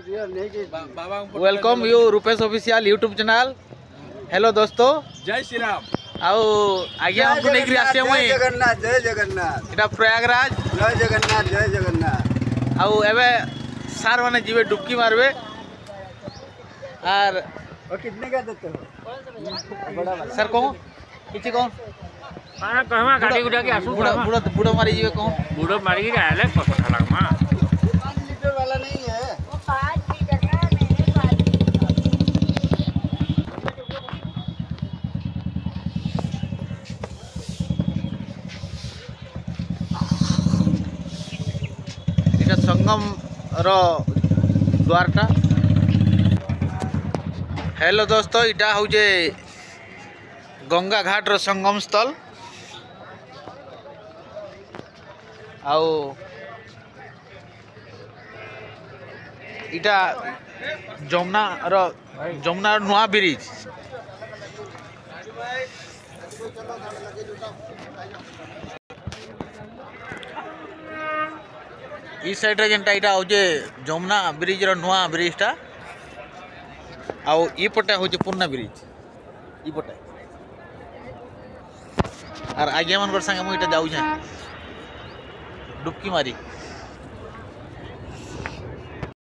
Welcome you Rupesh official YouTube channel. Hello दोस्तों, जय श्री राम। आओ आज्ञा हमको नहीं आसे जय जगन्नाथ जय जगन्नाथ। इटा प्रयागराज। जय जगन्नाथ जय जगन्नाथ। आओ एबे सार माने जीवे डुबकी मारबे और कितने का देते हो? बड़ा वाला सर कौन किछि कौन माना कहमा गाड़ी गुडा के आसु बुड़ा बुड़ा बुड़ा मारी जीवे कौन बूढ़ो मारी के आले पकड़ लगमा 5 लीटर वाला नहीं है वो 5 लीटर का मैंने 5 इटा संगम रो द्वारटा। हेलो दोस्तों, इटा हूँ जे गंगा घाट रो संगम स्थल। आओ इटा जमुना रो नुआ ब्रिज। ई साइड रे जेंटा इटा हो जे जमुना ब्रिज रो नुआ ब्रिज टा। आओ ई पटे हो जे पुरना ब्रिज ई पटे। और आगे मन संगे मुझे जाऊ डुबकी मारी।